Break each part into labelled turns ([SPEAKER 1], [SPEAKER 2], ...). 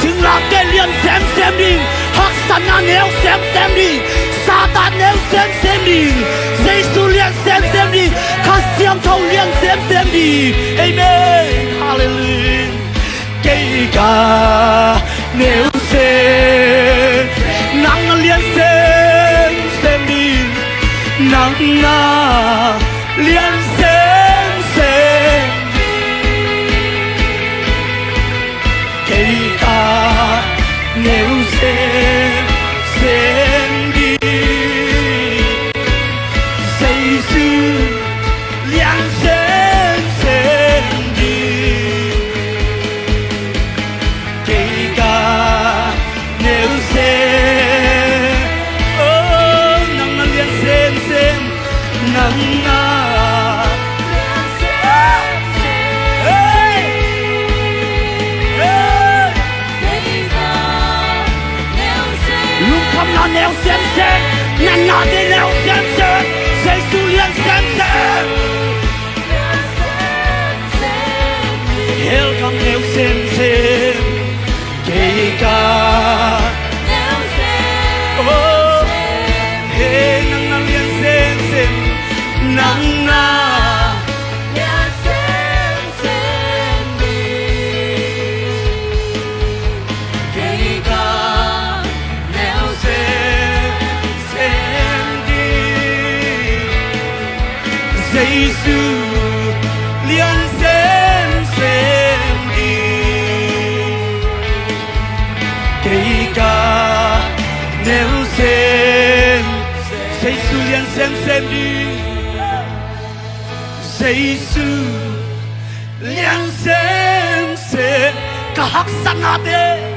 [SPEAKER 1] sinh lạc cái liên xem đi hắc sanh na nêu xem đi Satan nêu xem đi Giêsu liên xem đi khát xiêm thâu liên xem đi amen hallelujah cây cả nêu xem nắng liên xem đi nắng na liên xem cây cả nêu xem đi Giêsu liên xem đi cây cả nêu xem nắng liên xem nắng na nêu xem nắng na đi nêu xem Giêsu liên xem hell come nêu xem kể cả oh hey nắng na liên xem nắng na Giêsu liên xem đi kể cả nếu xem Giêsu liên xem đi Giêsu liên xem cả hắc san na de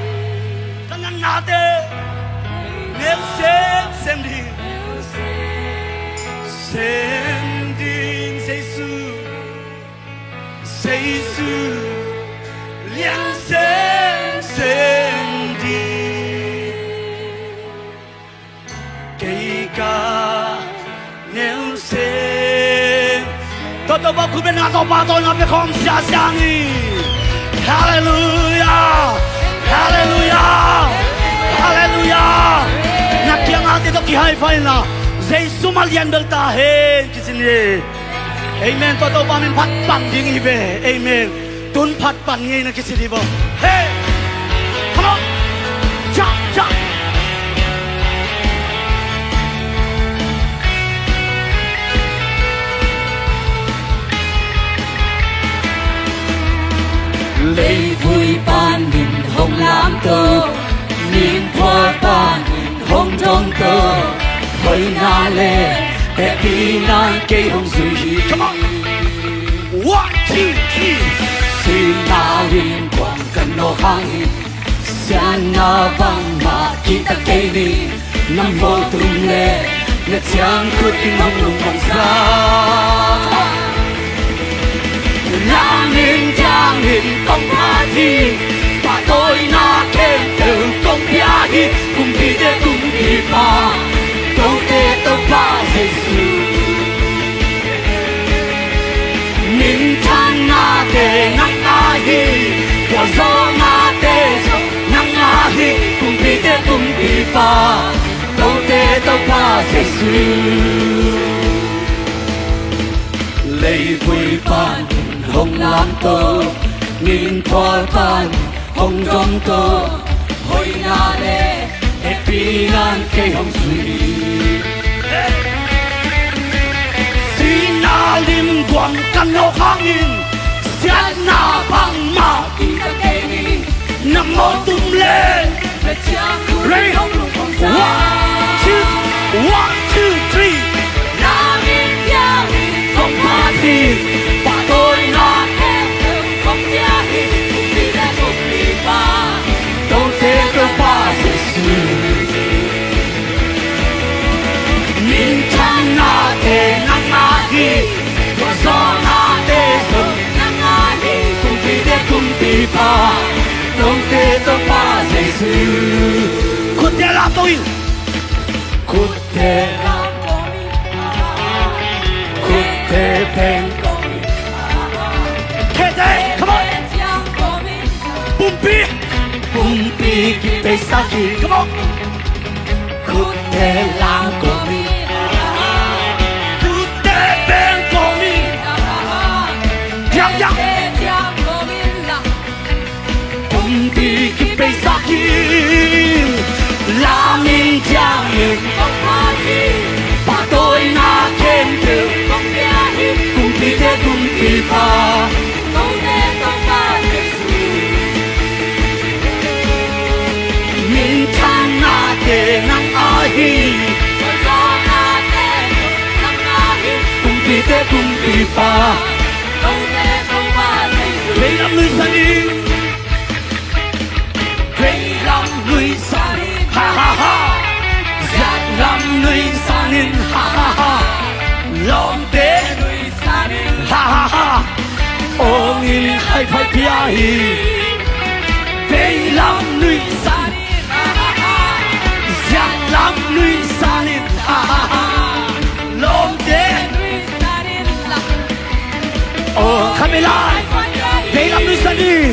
[SPEAKER 1] cả nắng na de nếu xem đi xem đi Giêsu liên xem đi kể cả nếu xem tôi bảoคุณเป็นงานต่อมาตอนนั้นเป็นของเสียสางนี่ฮาเลลูยาฮาเลลูยาฮาเลลูยานักเกี่ยงอาทิตย์ต้องกี่ให้ไฟนะGiêsu mà liên được ta hết cái gì nè amen tôi đâu bao mình phát bằng gì nghĩ về amen tuân phát bằng nghe là cái gì đi vào hey come on cha
[SPEAKER 2] lấy vui ban nhìn hồng lam tơ nhìn qua ban nhìn hồng trong tơ hơi na lệ happy na cây hồng suy
[SPEAKER 1] come on 1 2 3
[SPEAKER 2] xin na rin quang cần no hangin sian na bang ma kita cây ni nam mô tung lệ na chang kut kin hong lung bang sa nam in chang in công tha thi và tôi na khen từ công bia hi cùng đi để cùng đi pa tôi để tôi pa Giêsu min chan na te nang na hi wa zo na te nang na hi cùng đi để cùng đi pa tôi để tôi pa Giêsu lấy vui ban hồng lam tơ nghìn thoa tan hồng trong tơ hồi na lệ happy nan cây hồng suy
[SPEAKER 1] xin na lim quang căn no hangin sian na bang ma
[SPEAKER 2] kita cây ni
[SPEAKER 1] nam mô tum le
[SPEAKER 2] na chang kuri hồng lung phong sa
[SPEAKER 1] 1 2 3
[SPEAKER 2] na min ya không tha thi và tôi na khen từ không ya hi cùng đi ra cùng đi ba tôi thế tôi pa Giêsu
[SPEAKER 1] min chan na te nang na hi
[SPEAKER 2] và gió na tê sông nắng na hi cùng đi để cùng đi ba tôi thế tôi pa Giêsu
[SPEAKER 1] kut te la tôi
[SPEAKER 2] kut te lam kut te pen
[SPEAKER 1] kete come on Besaki Come on Kutte lang komi Kutte ben komi Yang yang Kumpi ki Besaki La min jiang yin Ba doi na ken tu Kumpi de kumpi pa Min chan na de nang ahi Kumpi de kumpi pa Vei lam lui san in Vei lam lui san in Ha ha ha Giat lam lui san in Ha ha ha Lom de Ha ha ha Ong in hai phai pia hi Vei lam lui san in Ha ha ha Giat lam lui san in Ha ha ha Lom de Oh come alive Vei lam lui san in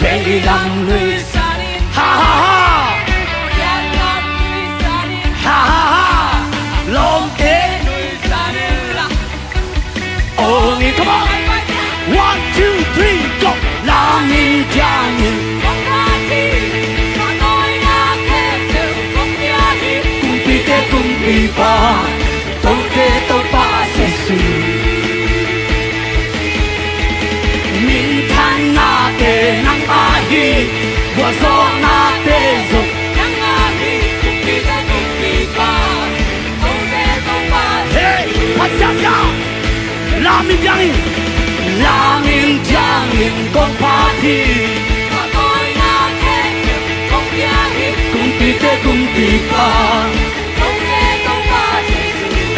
[SPEAKER 1] Vei lam lui san in Ha ha ha Ha ha ha Lom de Oh come on 1, 2, 3, go! La min jiang yin Kumpi de kumpi pa Tau de tau pa se su Min tan na de nang ahi Wa zo na de zo Hey! Pat xiao xiao La min jiang yin La min jiang yin gong party Kumpi de kumpi pa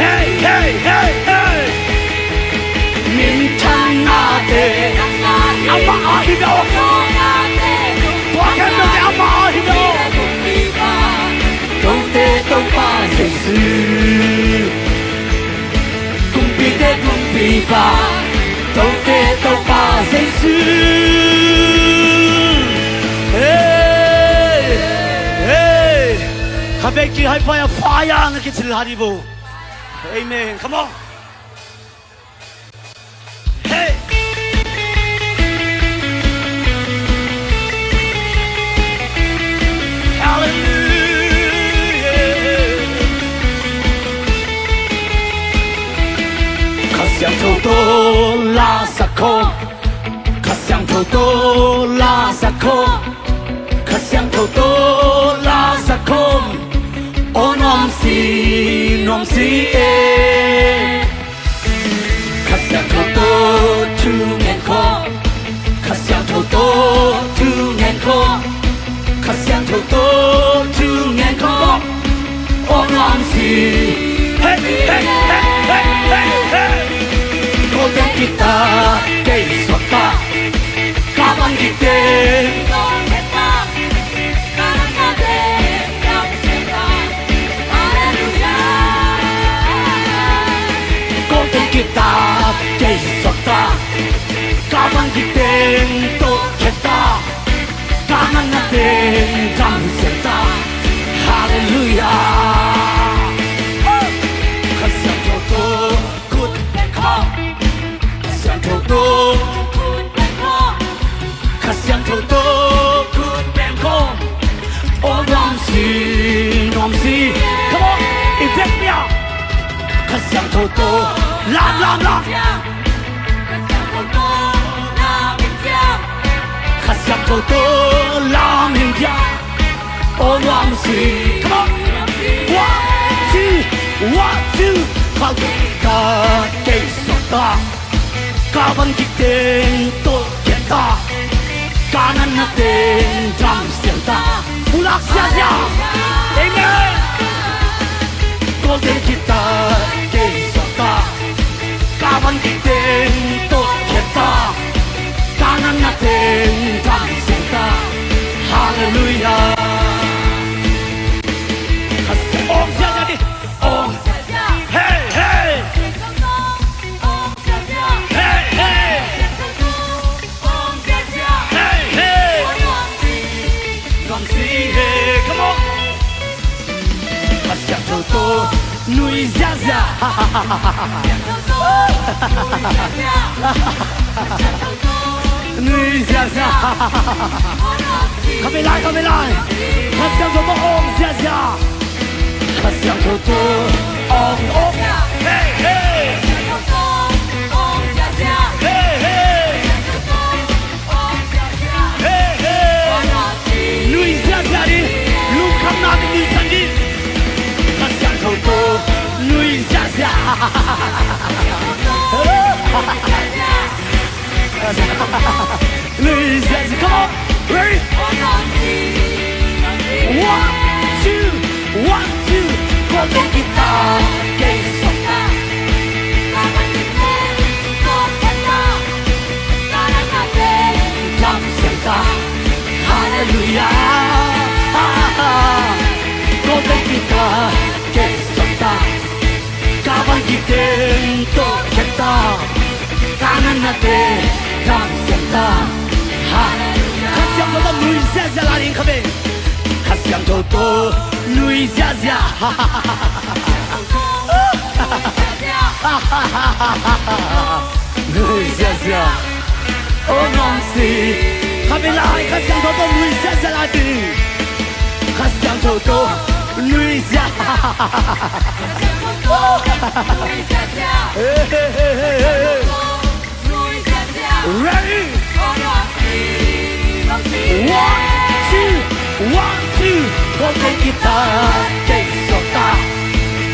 [SPEAKER 1] Hey hey hey hey Min chan na de Amma ahi do Wa kan no de amma ahi do Dou de dou pa se su Kumpi de kumpi pa Dou de dou pa se su Hey Hey Kabeki high fire fire na kitsil haribo Amen come on Hey Hallelujah 可想头多拉萨空，可想头多拉萨空，可想头多拉萨空，哦喏西喏西耶，可想头多出眼空，可想头多出眼空，可想头多出眼空，哦喏西，嘿嘿嘿嘿嘿嘿。Golden kita kay swata Kapan kita Golden kita kay swata Kapan kita to kita Kanan natin jam seta Hallelujah Kasi ang toto good come on 头多，可想头多，苦变空，哦喏西喏西 ，Come on， 一百秒，可想头多，啦啦啦，可想头多，拉面酱，哦喏西 ，Come on，one two，靠近他给说大。Kapan kita to kita Kanan natin jam senta Bulak siya Amen Golden kita kay sota Kapan kita to kita Kanan natin jam senta Hallelujah Kasi Om siya jadi Om Hey hey Hey, hey, hey, hey. 想偷偷努一下下，努一下下，可没来可没来，他想偷偷哦下下，他想偷偷哦哦，嘿嘿，嘿嘿，嘿嘿，努一下下的，路看那的女生的。他想偷偷努一下下，努一下下 ，Come on, ready? 1, 2, 1, 2，我给吉他给手他，让声他，哈利路亚，我给吉他。Kawan kita untuk kita kanan nanti kamsenta Kasiang toto nui zia lain kami Kasiang toto nui zia Nui zia Oh nongsi Kami lain kasiang toto nui zia lain Kasiang toto nui zia Ready? 1, 2, 我给吉他给手打，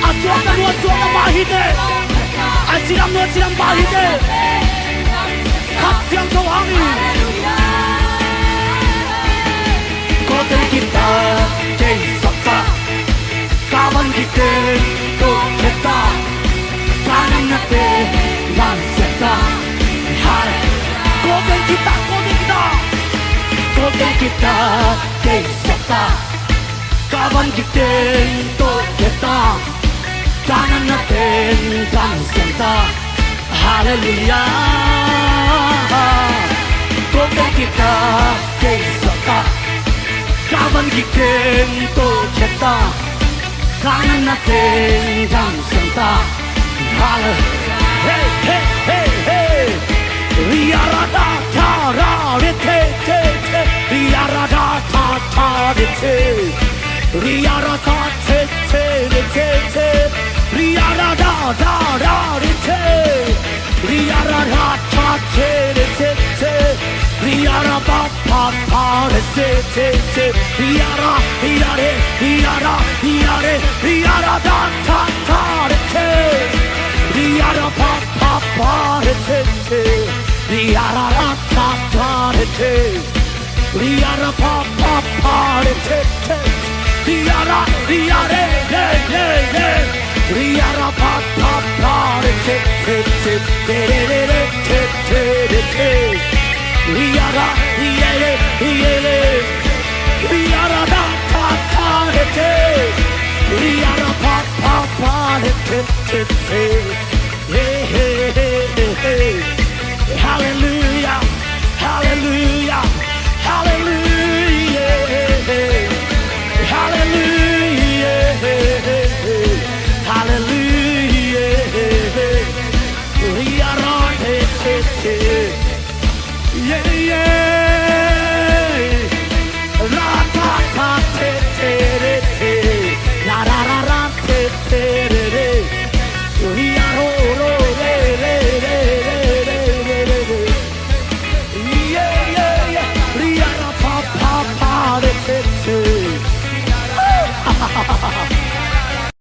[SPEAKER 1] 啊，说的我说的马希的，啊，只能我只能马希的，他想走行里，我给吉他给手打。Kawan kita untuk kita kanan nanti dan serta hari Koden kita ke serta Kawan kita untuk kita kanan nanti dan serta Haleluya Koden kita ke serta Kawan kita untuk kita kanan natin ang santa Hey, hey, hey, hey Riyarada, tararite, te, te Riyarada, tatarite Riyarada, te, te, te, te Riyarada, tararite Riyarada, tatarite, te Riyara, pa, pa, pa, te, te, te Riyara, riyare, riyara, riyare Riyara, da, ta, ta, te Riyara, pa, pa, pa, te, te Riyara, da, ta, ta, te Riyara, pa, pa, pa, te, te Riyara, riyare, re, re, re Riyara, pa, pa, pa, te, te, te Re, re, re, re, te, te, te, te Riyara, riyare, riyare Riyara, da, ta, ta, te Riyara, pa, pa, pa, te, te, te Hey, hey, hey, hey Hallelujah, hallelujah, hallelujah Hallelujah, hallelujah Riyara, te, te, te Yeah, yeah Ra-ta-ta-te-te-re-te La-ra-ra-ra-te-te-re-re Ria-ro-ro-re-re-re-re-re-re Yeah, yeah, yeah Ria-ra-pa-pa-pa-re-te-te